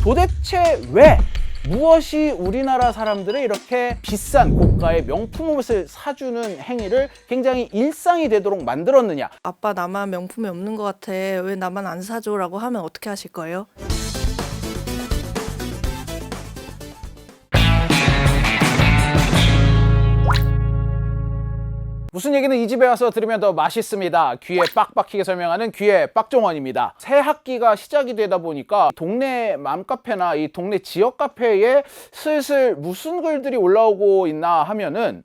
도대체 왜? 무엇이 우리나라 사람들의 이렇게 비싼 고가의 명품 옷을 사주는 행위를 굉장히 일상이 되도록 만들었느냐? 아빠 나만 명품이 없는 것 같아. 왜 나만 안 사줘? 라고 하면 어떻게 하실 거예요? 무슨 얘기는 이 집에 와서 들으면 더 맛있습니다. 귀에 빡빡히게 설명하는 귀의 빡종원입니다. 새 학기가 시작이 되다 보니까 동네 맘카페나 이 동네 지역 카페에 슬슬 무슨 글들이 올라오고 있나 하면은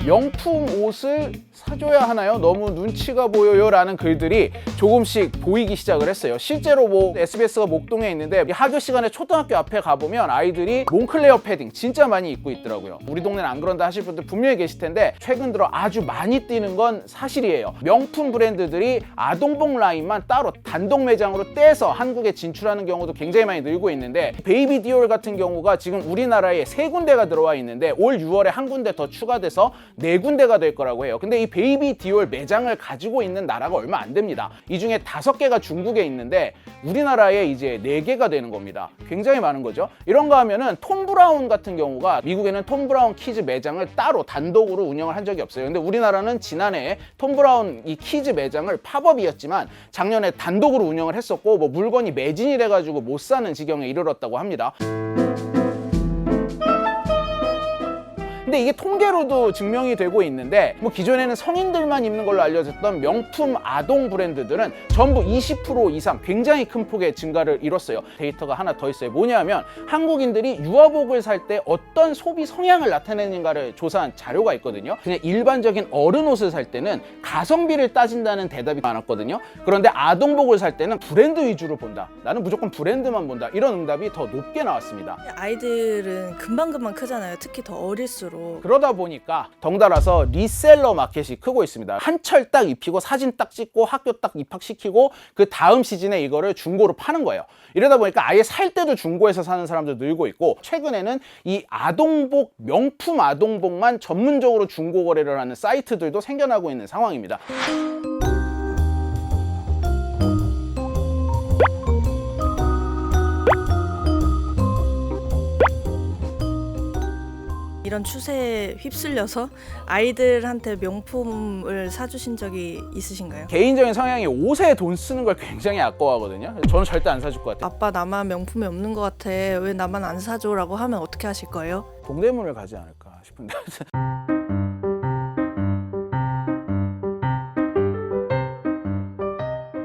명품 옷을 사줘야 하나요? 너무 눈치가 보여요 라는 글들이 조금씩 보이기 시작을 했어요. 실제로 뭐 SBS가 목동에 있는데 학교 시간에 초등학교 앞에 가보면 아이들이 몽클레어 패딩 진짜 많이 입고 있더라고요. 우리 동네는 안 그런다 하실 분들 분명히 계실 텐데 최근 들어 아주 많이 뛰는 건 사실이에요. 명품 브랜드들이 아동복 라인만 따로 단독 매장으로 떼서 한국에 진출하는 경우도 굉장히 많이 늘고 있는데 베이비 디올 같은 경우가 지금 우리나라에 3군데가 들어와 있는데 올 6월에 한 군데 더 추가돼서 4군데가 될 거라고 해요. 근데 이 베이비 디올 매장을 가지고 있는 나라가 얼마 안 됩니다. 이 중에 5개가 중국에 있는데 우리나라에 이제 4개가 되는 겁니다. 굉장히 많은 거죠. 이런가 하면은 톰 브라운 같은 경우가 미국에는 톰 브라운 키즈 매장을 따로 단독으로 운영을 한 적이 없어요. 근데 우리나라는 지난해에 톰 브라운 이 키즈 매장을 팝업이었지만 작년에 단독으로 운영을 했었고 뭐 물건이 매진이 돼가지고 못 사는 지경에 이르렀다고 합니다. 근데 이게 통계로도 증명이 되고 있는데 뭐 기존에는 성인들만 입는 걸로 알려졌던 명품 아동 브랜드들은 전부 20% 이상 굉장히 큰 폭의 증가를 이뤘어요. 데이터가 하나 더 있어요. 뭐냐면 한국인들이 유아복을 살 때 어떤 소비 성향을 나타내는가를 조사한 자료가 있거든요. 그냥 일반적인 어른 옷을 살 때는 가성비를 따진다는 대답이 많았거든요. 그런데 아동복을 살 때는 브랜드 위주로 본다. 나는 무조건 브랜드만 본다. 이런 응답이 더 높게 나왔습니다. 아이들은 금방금방 크잖아요. 특히 더 어릴수록. 그러다 보니까 덩달아서 리셀러 마켓이 크고 있습니다. 한철 딱 입히고 사진 딱 찍고 학교 딱 입학시키고 그 다음 시즌에 이거를 중고로 파는 거예요. 이러다 보니까 아예 살 때도 중고에서 사는 사람도 늘고 있고 최근에는 이 아동복, 명품 아동복만 전문적으로 중고 거래를 하는 사이트들도 생겨나고 있는 상황입니다. 이런 추세에 휩쓸려서 아이들한테 명품을 사주신 적이 있으신가요? 개인적인 성향이 옷에 돈 쓰는 걸 굉장히 아까워하거든요. 저는 절대 안 사줄 것 같아요. 아빠 나만 명품이 없는 것 같아. 왜 나만 안 사줘? 라고 하면 어떻게 하실 거예요? 동대문을 가지 않을까 싶은데.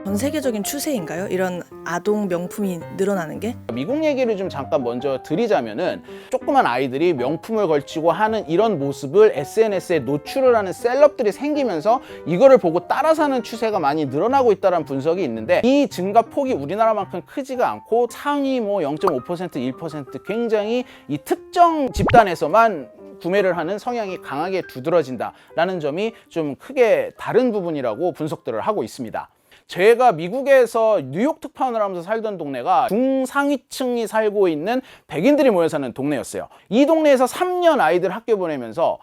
전 세계적인 추세인가요? 이런 아동 명품이 늘어나는 게? 미국 얘기를 좀 잠깐 먼저 드리자면은 조그만 아이들이 명품을 걸치고 하는 이런 모습을 SNS에 노출을 하는 셀럽들이 생기면서 이거를 보고 따라 사는 추세가 많이 늘어나고 있다는 분석이 있는데 이 증가 폭이 우리나라만큼 크지가 않고 상위 뭐 0.5%, 1% 굉장히 이 특정 집단에서만 구매를 하는 성향이 강하게 두드러진다라는 점이 좀 크게 다른 부분이라고 분석들을 하고 있습니다. 제가 미국에서 뉴욕 특파원을 하면서 살던 동네가 중상위층이 살고 있는 백인들이 모여 사는 동네였어요. 이 동네에서 3년 아이들 학교 보내면서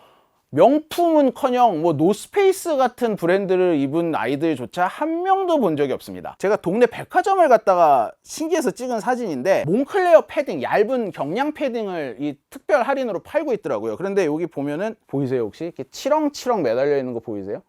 명품은커녕 뭐 노스페이스 같은 브랜드를 입은 아이들조차 한 명도 본 적이 없습니다. 제가 동네 백화점을 갔다가 신기해서 찍은 사진인데 몽클레어 패딩, 얇은 경량 패딩을 이 특별 할인으로 팔고 있더라고요. 그런데 여기 보면은 보이세요 혹시? 이렇게 치렁치렁 매달려 있는 거 보이세요?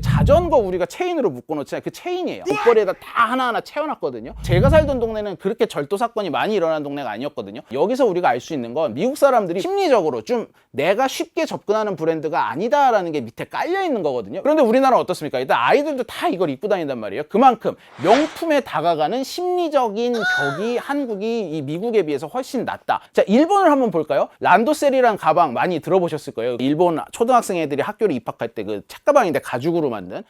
자전거 우리가 체인으로 묶어놓잖아요. 그 체인이에요. 옷걸이에다 다 하나하나 채워놨거든요. 제가 살던 동네는 그렇게 절도 사건이 많이 일어나는 동네가 아니었거든요. 여기서 우리가 알 수 있는 건 미국 사람들이 심리적으로 좀 내가 쉽게 접근하는 브랜드가 아니다라는 게 밑에 깔려 있는 거거든요. 그런데 우리나라는 어떻습니까? 일단 아이들도 다 이걸 입고 다닌단 말이에요. 그만큼 명품에 다가가는 심리적인 격이 한국이 이 미국에 비해서 훨씬 낮다. 자, 일본을 한번 볼까요? 란도셀이라는 가방 많이 들어보셨을 거예요. 일본 초등학생 애들이 학교를 입학할 때 그 책가방인데 가죽으로 만든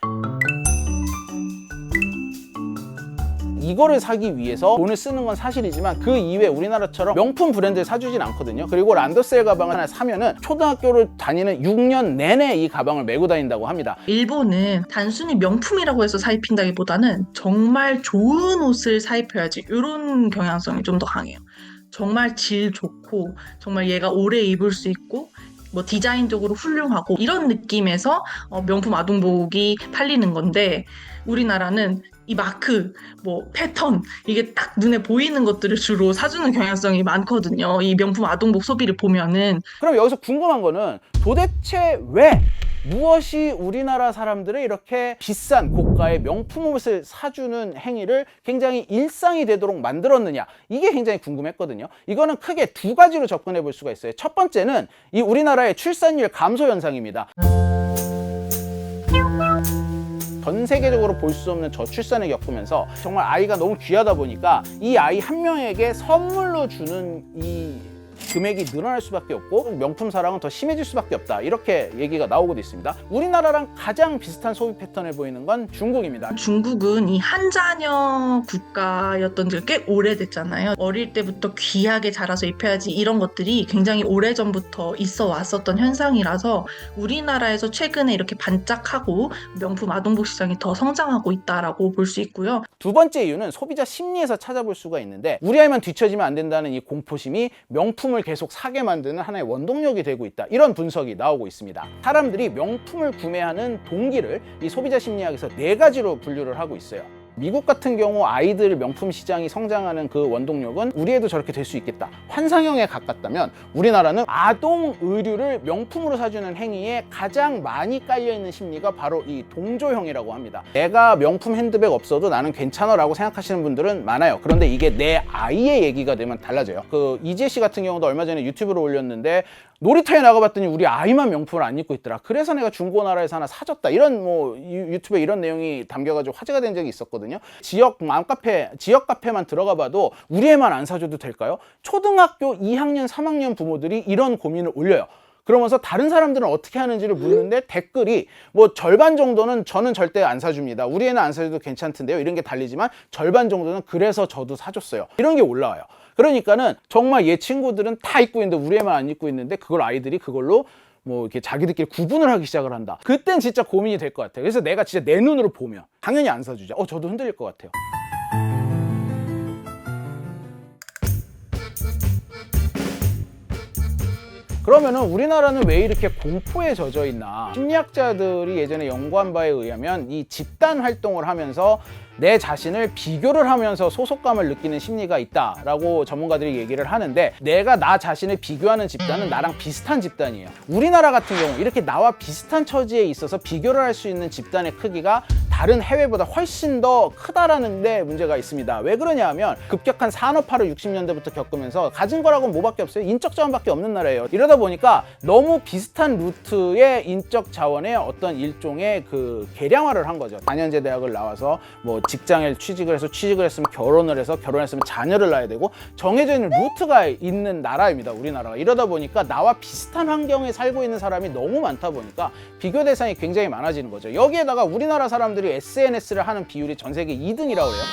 이거를 사기 위해서 돈을 쓰는 건 사실이지만 그 이외에 우리나라처럼 명품 브랜드를 사주진 않거든요. 그리고 란도셀 가방을 하나 사면은 초등학교를 다니는 6년 내내 이 가방을 메고 다닌다고 합니다. 일본은 단순히 명품이라고 해서 사입힌다기보다는 정말 좋은 옷을 사입혀야지 이런 경향성이 좀 더 강해요. 정말 질 좋고 정말 얘가 오래 입을 수 있고 뭐 디자인적으로 훌륭하고 이런 느낌에서 명품 아동복이 팔리는 건데 우리나라는 이 마크, 뭐 패턴 이게 딱 눈에 보이는 것들을 주로 사주는 경향성이 많거든요. 이 명품 아동복 소비를 보면은. 그럼 여기서 궁금한 거는 도대체 왜 무엇이 우리나라 사람들의 이렇게 비싼 고가의 명품 옷을 사주는 행위를 굉장히 일상이 되도록 만들었느냐, 이게 굉장히 궁금했거든요. 이거는 크게 두 가지로 접근해 볼 수가 있어요. 첫 번째는 이 우리나라의 출산율 감소 현상입니다. 전 세계적으로 볼 수 없는 저출산을 겪으면서 정말 아이가 너무 귀하다 보니까 이 아이 한 명에게 선물로 주는 이 금액이 늘어날 수밖에 없고 명품 사랑은 더 심해질 수밖에 없다, 이렇게 얘기가 나오고도 있습니다. 우리나라랑 가장 비슷한 소비 패턴을 보이는 건 중국입니다. 중국은 이 한자녀 국가였던 지가 꽤 오래됐잖아요. 어릴 때부터 귀하게 자라서 입혀야지 이런 것들이 굉장히 오래전부터 있어 왔었던 현상이라서 우리나라에서 최근에 이렇게 반짝하고 명품 아동복 시장이 더 성장하고 있다라고 볼 수 있고요. 두 번째 이유는 소비자 심리에서 찾아볼 수가 있는데, 우리 아이만 뒤처지면 안 된다는 이 공포심이 명품을 계속 사게 만드는 하나의 원동력이 되고 있다, 이런 분석이 나오고 있습니다. 사람들이 명품을 구매하는 동기를 이 소비자 심리학에서 네 가지로 분류를 하고 있어요. 미국 같은 경우 아이들 명품 시장이 성장하는 그 원동력은 우리 애도 저렇게 될 수 있겠다, 환상형에 가깝다면, 우리나라는 아동 의류를 명품으로 사주는 행위에 가장 많이 깔려있는 심리가 바로 이 동조형이라고 합니다. 내가 명품 핸드백 없어도 나는 괜찮아 라고 생각하시는 분들은 많아요. 그런데 이게 내 아이의 얘기가 되면 달라져요. 그 이재 씨 같은 경우도 얼마 전에 유튜브로 올렸는데, 놀이터에 나가봤더니 우리 아이만 명품을 안 입고 있더라, 그래서 내가 중고나라에서 하나 사줬다, 이런 뭐 유튜브에 이런 내용이 담겨가지고 화제가 된 적이 있었거든요. 지역 맘카페, 지역 카페만 들어가 봐도 우리 애만 안 사줘도 될까요? 초등학교 2학년 3학년 부모들이 이런 고민을 올려요. 그러면서 다른 사람들은 어떻게 하는지를 묻는데 댓글이 뭐 절반 정도는 저는 절대 안 사줍니다, 우리 애는 안 사줘도 괜찮던데요, 이런 게 달리지만 절반 정도는 그래서 저도 사줬어요, 이런 게 올라와요. 그러니까는 정말 얘 친구들은 다 입고 있는데 우리 애만 안 입고 있는데, 그걸 아이들이 그걸로 뭐 이렇게 자기들끼리 구분을 하기 시작을 한다. 그땐 진짜 고민이 될 것 같아요. 그래서 내가 진짜 내 눈으로 보면 당연히 안 사주죠. 저도 흔들릴 것 같아요. 그러면은 우리나라는 왜 이렇게 공포에 젖어 있나? 심리학자들이 예전에 연구한 바에 의하면 이 집단 활동을 하면서 내 자신을 비교를 하면서 소속감을 느끼는 심리가 있다라고 전문가들이 얘기를 하는데, 내가 나 자신을 비교하는 집단은 나랑 비슷한 집단이에요. 우리나라 같은 경우 이렇게 나와 비슷한 처지에 있어서 비교를 할 수 있는 집단의 크기가 다른 해외보다 훨씬 더 크다라는 데 문제가 있습니다. 왜 그러냐 하면 급격한 산업화를 60년대부터 겪으면서 가진 거라고는 뭐밖에 없어요. 인적 자원밖에 없는 나라예요. 이러다 보니까 너무 비슷한 루트의 인적 자원의 어떤 일종의 그 계량화를 한 거죠. 4년제 대학을 나와서 뭐 직장에 취직을 해서, 취직을 했으면 결혼을 해서, 결혼했으면 자녀를 낳아야 되고, 정해져 있는 루트가 있는 나라입니다, 우리나라가. 이러다 보니까 나와 비슷한 환경에 살고 있는 사람이 너무 많다 보니까 비교 대상이 굉장히 많아지는 거죠. 여기에다가 우리나라 사람들이 SNS를 하는 비율이 전 세계 2등이라고 그래요.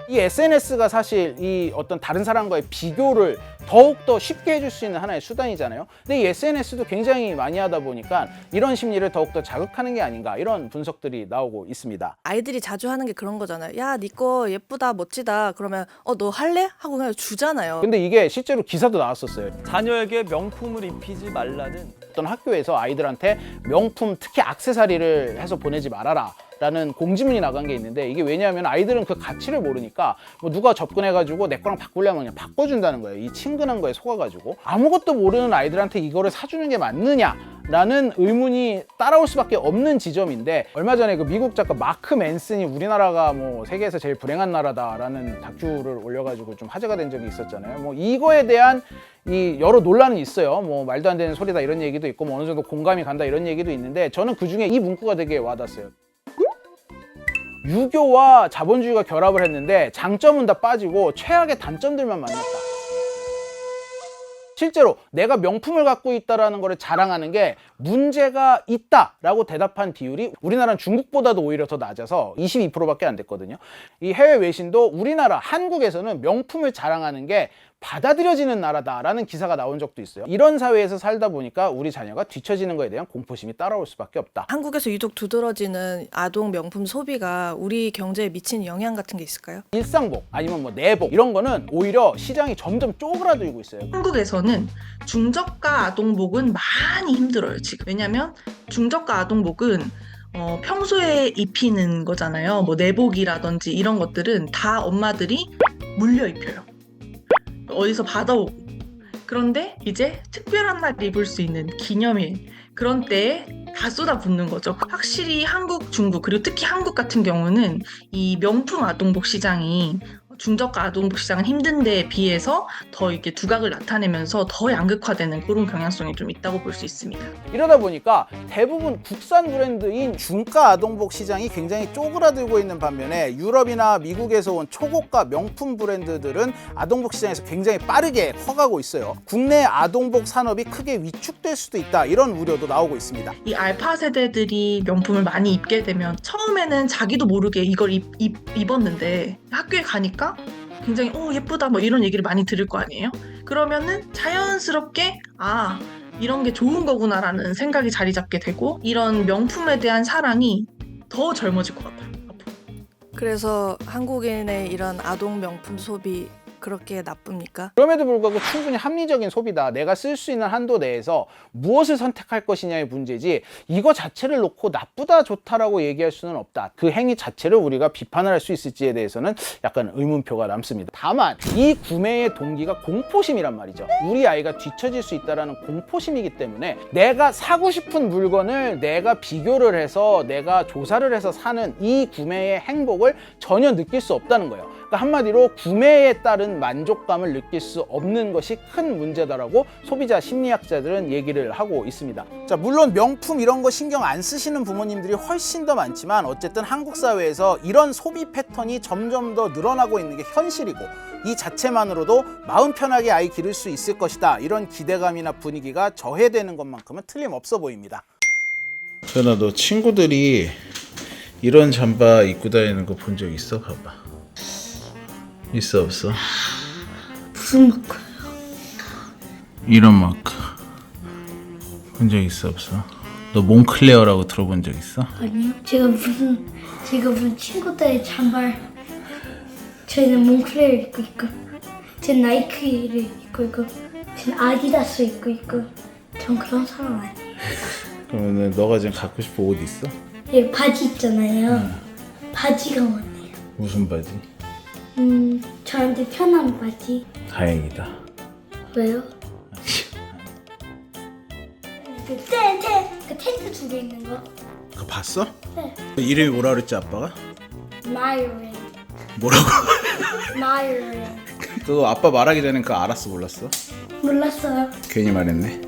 이 SNS가 사실 이 어떤 다른 사람과의 비교를 더욱더 쉽게 해줄 수 있는 하나의 수단이잖아요. 근데 이 SNS도 굉장히 많이 하다 보니까 이런 심리를 더욱더 자극하는 게 아닌가, 이런 분석들이 나오고 있습니다. 아이들이 자주 하는 게 그런 거잖아요. 야, 니 거 예쁘다, 멋지다. 그러면 너 할래? 하고 그냥 주잖아요. 근데 이게 실제로 기사도 나왔었어요. 자녀에게 명품을 입히지 말라는. 어떤 학교에서 아이들한테 명품, 특히 액세서리를 해서 보내지 말아라 라는 공지문이 나간 게 있는데, 이게 왜냐하면 아이들은 그 가치를 모르니까 뭐 누가 접근해가지고 내 거랑 바꾸려면 그냥 바꿔준다는 거예요. 이 친근한 거에 속아가지고. 아무것도 모르는 아이들한테 이거를 사주는 게 맞느냐 라는 의문이 따라올 수밖에 없는 지점인데, 얼마 전에 그 미국 작가 마크 맨슨이 우리나라가 뭐 세계에서 제일 불행한 나라다라는 다큐를 올려가지고 좀 화제가 된 적이 있었잖아요. 뭐 이거에 대한 이 여러 논란은 있어요. 뭐 말도 안 되는 소리다 이런 얘기도 있고, 뭐 어느 정도 공감이 간다 이런 얘기도 있는데, 저는 그 중에 이 문구가 되게 와닿았어요. 유교와 자본주의가 결합을 했는데 장점은 다 빠지고 최악의 단점들만 만났다. 실제로 내가 명품을 갖고 있다라는 거를 자랑하는 게 문제가 있다라고 대답한 비율이 우리나라는 중국보다도 오히려 더 낮아서 22%밖에 안 됐거든요. 이 해외 외신도 우리나라, 한국에서는 명품을 자랑하는 게 받아들여지는 나라다라는 기사가 나온 적도 있어요. 이런 사회에서 살다 보니까 우리 자녀가 뒤처지는 거에 대한 공포심이 따라올 수밖에 없다. 한국에서 유독 두드러지는 아동 명품 소비가 우리 경제에 미치는 영향 같은 게 있을까요? 일상복 아니면 뭐 내복 이런 거는 오히려 시장이 점점 쪼그라들고 있어요. 한국에서는 중저가 아동복은 많이 힘들어요, 지금. 왜냐면 중저가 아동복은 평소에 입히는 거잖아요. 뭐 내복이라든지 이런 것들은 다 엄마들이 물려 입혀요. 어디서 받아오고. 그런데 이제 특별한 날 입을 수 있는 기념일 그런 때에 다 쏟아붓는 거죠. 확실히 한국, 중국 그리고 특히 한국 같은 경우는 이 명품 아동복 시장이 중저가 아동복 시장은 힘든 데에 비해서 더 이렇게 두각을 나타내면서 더 양극화되는 그런 경향성이 좀 있다고 볼 수 있습니다. 이러다 보니까 대부분 국산 브랜드인 중가 아동복 시장이 굉장히 쪼그라들고 있는 반면에 유럽이나 미국에서 온 초고가 명품 브랜드들은 아동복 시장에서 굉장히 빠르게 커가고 있어요. 국내 아동복 산업이 크게 위축될 수도 있다, 이런 우려도 나오고 있습니다. 이 알파 세대들이 명품을 많이 입게 되면 처음에는 자기도 모르게 이걸 입었는데 학교에 가니까 굉장히 예쁘다 뭐 이런 얘기를 많이 들을 거 아니에요? 그러면은 자연스럽게 이런 게 좋은 거구나라는 생각이 자리 잡게 되고 이런 명품에 대한 사랑이 더 젊어질 것 같아요. 앞으로. 그래서 한국인의 이런 아동 명품 소비 그렇게 나쁩니까? 그럼에도 불구하고 충분히 합리적인 소비다. 내가 쓸 수 있는 한도 내에서 무엇을 선택할 것이냐의 문제지 이거 자체를 놓고 나쁘다 좋다라고 얘기할 수는 없다. 그 행위 자체를 우리가 비판을 할 수 있을지에 대해서는 약간 의문표가 남습니다. 다만 이 구매의 동기가 공포심이란 말이죠. 우리 아이가 뒤처질 수 있다는 공포심이기 때문에 내가 사고 싶은 물건을 내가 비교를 해서 내가 조사를 해서 사는 이 구매의 행복을 전혀 느낄 수 없다는 거예요. 그러니까 한마디로 구매에 따른 만족감을 느낄 수 없는 것이 큰 문제다라고 소비자 심리학자들은 얘기를 하고 있습니다. 자, 물론 명품 이런 거 신경 안 쓰시는 부모님들이 훨씬 더 많지만 어쨌든 한국 사회에서 이런 소비 패턴이 점점 더 늘어나고 있는 게 현실이고 이 자체만으로도 마음 편하게 아이 기를 수 있을 것이다, 이런 기대감이나 분위기가 저해되는 것만큼은 틀림없어 보입니다. 현아, 너 친구들이 이런 잠바 입고 다니는 거 본 적 있어? 봐봐. 있어 없어? 무슨 마크예요? 이런 마크 본 적 있어 없어? 너 몽클레어라고 들어본 적 있어? 아니요. 제가 무슨 친구들의 잠발 저희는 몽클레어 입고 있고 전 나이키를 입고 있고 전 아디다스 입고 있고 전 그런 사람 아니에요. 그러면은 너가 지금 갖고 싶은 옷 있어? 여기 바지 있잖아요. 바지가 많네요. 무슨 바지? 저한테 편한 바지. 다행이다. 왜요? 그 텐트 2개 있는 거. 그거 봤어? 네. 이름이 뭐라 그랬지 아빠가? 마이린. 뭐라고? 마이린. 너 아빠 말하기 전에 그거 알았어 몰랐어? 몰랐어요. 괜히 말했네.